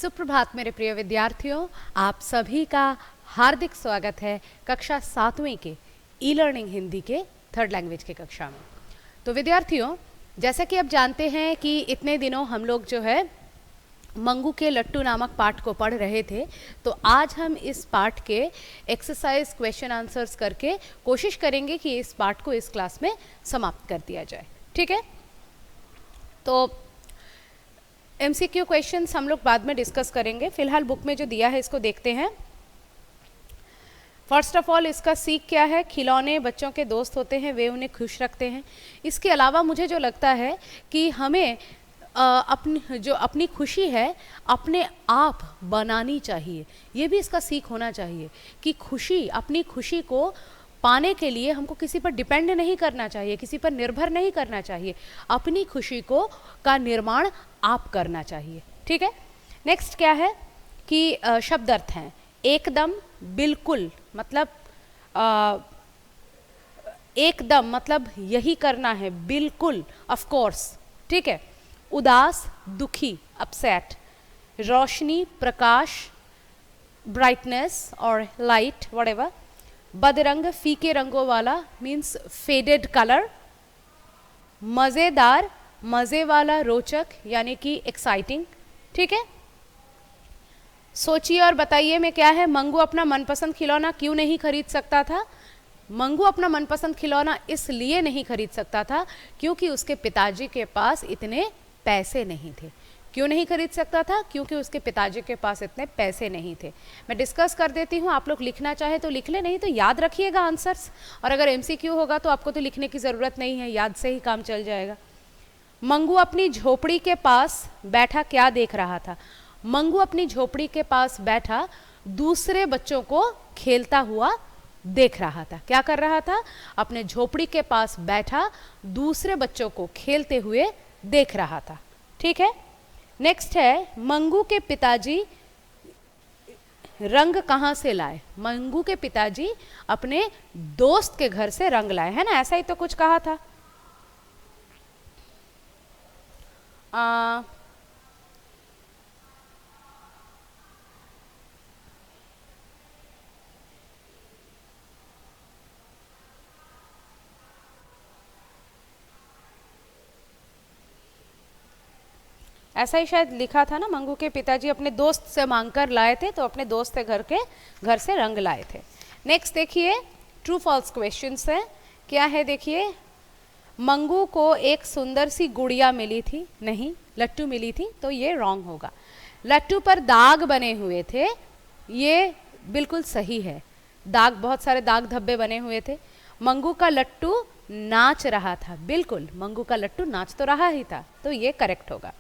सुप्रभात मेरे प्रिय विद्यार्थियों, आप सभी का हार्दिक स्वागत है कक्षा 7वीं के ई लर्निंग हिंदी के थर्ड लैंग्वेज के कक्षा में। तो विद्यार्थियों, जैसा कि आप जानते हैं कि इतने दिनों हम लोग जो है मंगू के लट्टू नामक पाठ को पढ़ रहे थे, तो आज हम इस पाठ के एक्सरसाइज क्वेश्चन आंसर्स करके कोशिश करेंगे कि इस पाठ को इस क्लास में समाप्त कर दिया जाए। ठीक है, तो MCQ क्वेश्चंस हम लोग बाद में डिस्कस करेंगे। फिलहाल बुक में जो दिया है इसको देखते हैं। फर्स्ट ऑफ ऑल इसका सीख क्या है? खिलौने बच्चों के दोस्त होते हैं, वे उन्हें खुश रखते हैं। इसके अलावा मुझे जो लगता है कि हमें अपनी खुशी है अपने आप बनानी चाहिए। ये भी इसका सीख होना चाहिए कि अपनी खुशी को पाने के लिए हमको किसी पर डिपेंड नहीं करना चाहिए, किसी पर निर्भर नहीं करना चाहिए। अपनी खुशी का निर्माण आप करना चाहिए। ठीक है, नेक्स्ट क्या है कि शब्द अर्थ हैं। एकदम, बिल्कुल मतलब एकदम मतलब यही करना है, बिल्कुल, ऑफ कोर्स। ठीक है, उदास, दुखी, अपसेट। रोशनी, प्रकाश, ब्राइटनेस और लाइट, व्हाटएवर। बदरंग, फीके रंगों वाला, मीन्स फेडेड कलर। मज़ेदार, मज़े वाला, रोचक यानी कि एक्साइटिंग। ठीक है, सोचिए और बताइए में क्या है। मंगू अपना मनपसंद खिलौना क्यों नहीं खरीद सकता था? मंगू अपना मनपसंद खिलौना इसलिए नहीं खरीद सकता था क्योंकि उसके पिताजी के पास इतने पैसे नहीं थे। क्यों नहीं खरीद सकता था? क्योंकि उसके पिताजी के पास इतने पैसे नहीं थे। मैं डिस्कस कर देती हूँ, आप लोग लिखना चाहे तो लिख ले, नहीं तो याद रखिएगा आंसर्स। और अगर MCQ होगा तो आपको तो लिखने की ज़रूरत नहीं है, याद से ही काम चल जाएगा। मंगू अपनी झोपड़ी के पास बैठा क्या देख रहा था? मंगू अपनी झोपड़ी के पास बैठा दूसरे बच्चों को खेलता हुआ देख रहा था। क्या कर रहा था? अपने झोपड़ी के पास बैठा दूसरे बच्चों को खेलते हुए देख रहा था। ठीक है, नेक्स्ट है, मंगू के पिताजी रंग कहाँ से लाए? मंगू के पिताजी अपने दोस्त के घर से रंग लाए, है ना? ऐसा ही तो कुछ कहा था। ऐसा ही शायद लिखा था ना, मंगू के पिताजी अपने दोस्त से मांगकर लाए थे, तो अपने दोस्त के घर से रंग लाए थे। नेक्स्ट देखिए, ट्रू फॉल्स क्वेश्चंस है। क्या है देखिए, मंगू को एक सुंदर सी गुड़िया मिली थी, नहीं, लट्टू मिली थी, तो ये रॉन्ग होगा। लट्टू पर दाग बने हुए थे, ये बिल्कुल सही है। दाग, बहुत सारे दाग धब्बे बने हुए थे। मंगू का लट्टू नाच रहा था, बिल्कुल मंगू का लट्टू नाच तो रहा ही था, तो ये करेक्ट होगा।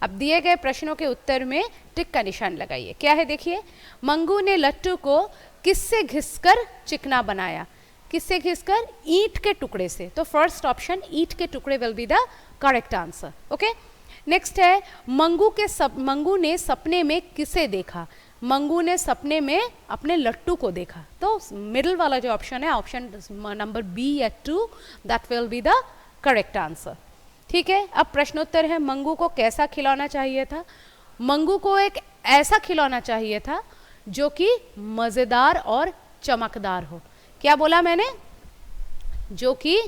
अब दिए गए प्रश्नों के उत्तर में टिक का निशान लगाइए। क्या है देखिए, मंगू ने लट्टू को किससे घिसकर चिकना बनाया? किससे घिसकर? ईंट के टुकड़े से। तो फर्स्ट ऑप्शन ईंट के टुकड़े will be the correct answer. Okay, next है, मंगू ने सपने में किसे देखा? मंगू ने सपने में अपने लट्टू को देखा। तो मिडिल वाला जो ऑप्शन है, ऑप्शन नंबर बी या 2, that will be the correct answer. ठीक है, अब प्रश्नोत्तर है, मंगू को कैसा खिलौना चाहिए था? मंगू को एक ऐसा खिलौना चाहिए था जो कि मज़ेदार और चमकदार हो। क्या बोला मैंने? जो कि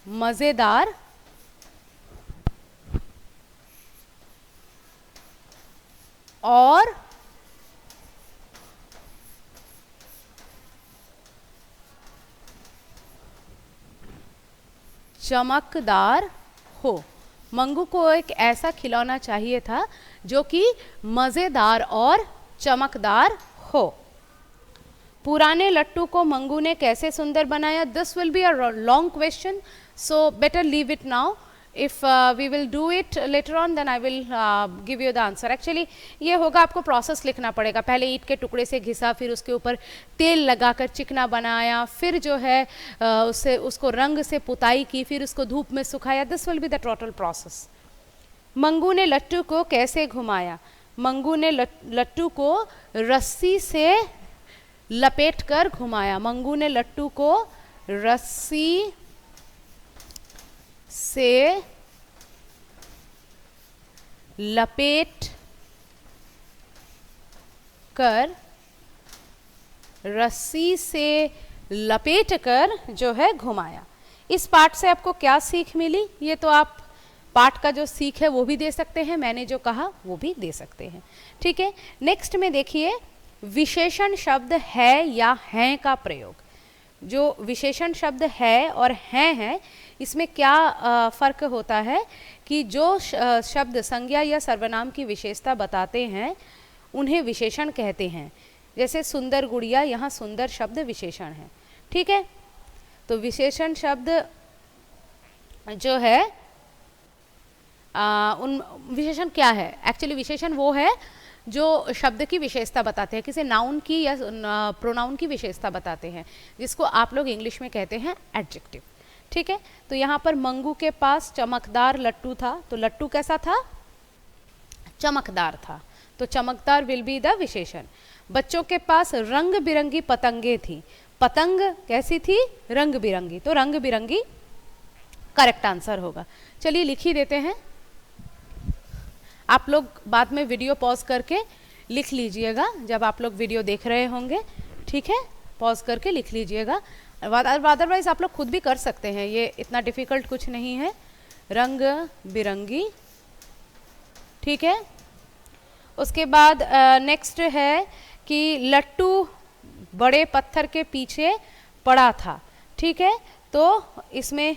मज़ेदार और चमकदार हो। मंगू को एक ऐसा खिलौना चाहिए था जो कि मज़ेदार और चमकदार हो। पुराने लट्टू को मंगू ने कैसे सुंदर बनाया? This will be a long question, so better leave it now. If we will do it later on then I will give you the answer. Actually ये होगा, आपको प्रोसेस लिखना पड़ेगा। पहले ईंट के टुकड़े से घिसा, फिर उसके ऊपर तेल लगाकर चिकना बनाया, फिर जो है उसको रंग से पुताई की, फिर उसको धूप में सुखाया। This will be the total process. Mangu ने लट्टू को कैसे घुमाया? मंगू ने लट्टू को रस्सी से लपेट कर घुमाया। मंगू ने लट्टू को रस्सी से लपेट कर, रस्सी से लपेट कर जो है घुमाया। इस पाठ से आपको क्या सीख मिली? ये तो आप पाठ का जो सीख है वो भी दे सकते हैं, मैंने जो कहा वो भी दे सकते हैं। ठीक है, नेक्स्ट में देखिए विशेषण शब्द है या हैं का प्रयोग। जो विशेषण शब्द है और हैं है, इसमें क्या फ़र्क होता है कि जो शब्द संज्ञा या सर्वनाम की विशेषता बताते हैं उन्हें विशेषण कहते हैं। जैसे सुंदर गुड़िया, यहाँ सुंदर शब्द विशेषण है। ठीक है, तो विशेषण शब्द जो है उन विशेषण क्या है? एक्चुअली विशेषण वो है जो शब्द की विशेषता बताते हैं, किसी नाउन की या प्रोनाउन की विशेषता बताते हैं, जिसको आप लोग इंग्लिश में कहते हैं एडजेक्टिव। ठीक है, तो यहाँ पर मंगू के पास चमकदार लट्टू था, तो लट्टू कैसा था? चमकदार था, तो चमकदार विल बी द विशेषण। बच्चों के पास रंग बिरंगी पतंगे थी, पतंग कैसी थी? रंग बिरंगी, तो रंग बिरंगी करेक्ट आंसर होगा। चलिए लिख ही देते हैं, आप लोग बाद में वीडियो पॉज करके लिख लीजिएगा जब आप लोग वीडियो देख रहे होंगे। ठीक है, पॉज करके लिख लीजिएगा, अदरवाइज आप लोग खुद भी कर सकते हैं, ये इतना डिफ़िकल्ट कुछ नहीं है। रंग बिरंगी, ठीक है। उसके बाद नेक्स्ट है कि लट्टू बड़े पत्थर के पीछे पड़ा था। ठीक है, तो इसमें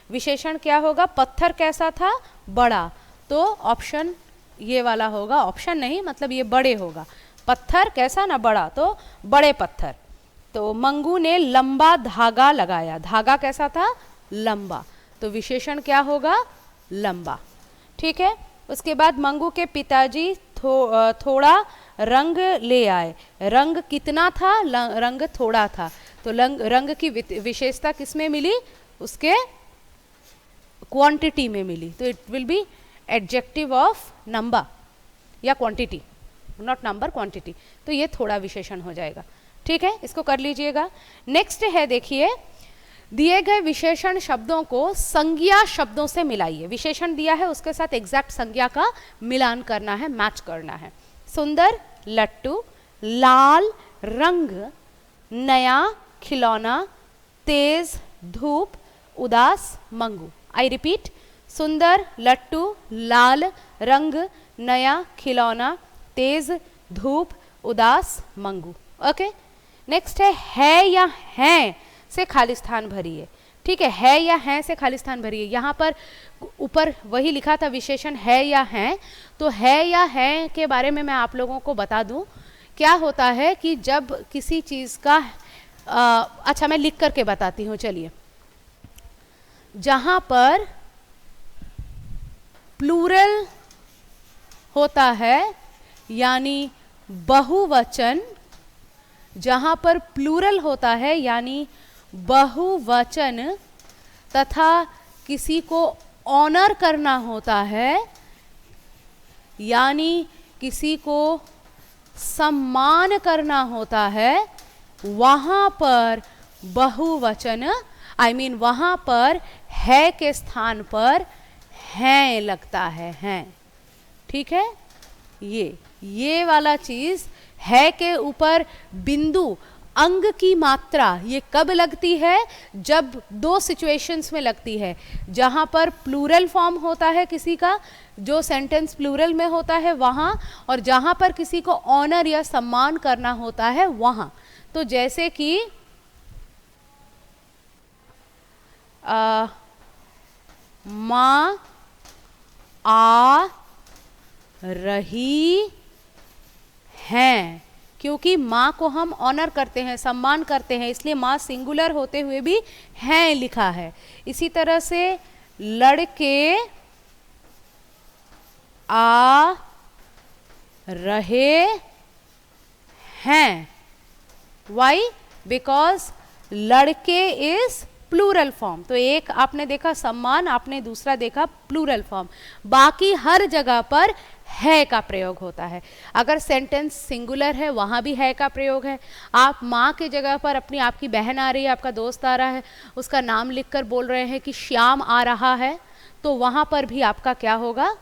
विशेषण क्या होगा? पत्थर कैसा था? बड़ा, तो ऑप्शन ये वाला होगा, ऑप्शन नहीं मतलब ये बड़े होगा। पत्थर कैसा ना? बड़ा, तो बड़े पत्थर। तो मंगू ने लंबा धागा लगाया, धागा कैसा था? लंबा, तो विशेषण क्या होगा? लंबा। ठीक है, उसके बाद मंगू के पिताजी थोड़ा रंग ले आए, रंग कितना था? रंग थोड़ा था, तो रंग की विशेषता किस में मिली? उसके क्वांटिटी में मिली, तो it will be adjective of number या क्वांटिटी, नॉट नंबर, क्वांटिटी, तो ये थोड़ा विशेषण हो जाएगा। ठीक है, इसको कर लीजिएगा। नेक्स्ट है, देखिए दिए गए विशेषण शब्दों को संज्ञा शब्दों से मिलाइए। विशेषण दिया है उसके साथ एग्जैक्ट संज्ञा का मिलान करना है, मैच करना है। सुंदर लट्टू, लाल रंग, नया खिलौना, तेज धूप, उदास मंगू। आई रिपीट, सुंदर लट्टू, लाल रंग, नया खिलौना, तेज धूप, उदास मंगू। ओके, नेक्स्ट है या हैं से खाली स्थान भरिए। ठीक है या हैं से खाली स्थान भरिए। यहाँ पर ऊपर वही लिखा था विशेषण है या हैं, तो है या हैं के बारे में मैं आप लोगों को बता दूं। क्या होता है कि जब किसी चीज़ का अच्छा मैं लिख करके बताती हूँ, चलिए। जहाँ पर प्लूरल होता है यानी बहुवचन, जहाँ पर प्लूरल होता है यानी बहुवचन तथा किसी को ऑनर करना होता है यानी किसी को सम्मान करना होता है, वहाँ पर बहुवचन वहाँ पर है के स्थान पर हैं लगता है, हैं। ठीक है, ये वाला चीज़ है के ऊपर बिंदु अंग की मात्रा ये कब लगती है? जब दो सिचुएशंस में लगती है, जहाँ पर प्लूरल फॉर्म होता है किसी का, जो सेंटेंस प्लूरल में होता है वहाँ, और जहाँ पर किसी को ऑनर या सम्मान करना होता है वहाँ। तो जैसे कि माँ आ रही हैं, क्योंकि माँ को हम ऑनर करते हैं, सम्मान करते हैं, इसलिए माँ सिंगुलर होते हुए भी हैं लिखा है। इसी तरह से लड़के आ रहे हैं। वाई? बिकॉज लड़के इज प्लूरल फॉर्म। तो एक आपने देखा सम्मान, आपने दूसरा देखा प्लूरल फॉर्म। बाकी हर जगह पर है का प्रयोग होता है। अगर सेंटेंस सिंगुलर है वहाँ भी है का प्रयोग है। आप माँ के जगह पर अपनी आपकी बहन आ रही है, आपका दोस्त आ रहा है, उसका नाम लिखकर बोल रहे हैं कि श्याम आ रहा है, तो वहाँ पर भी आपका क्या होगा?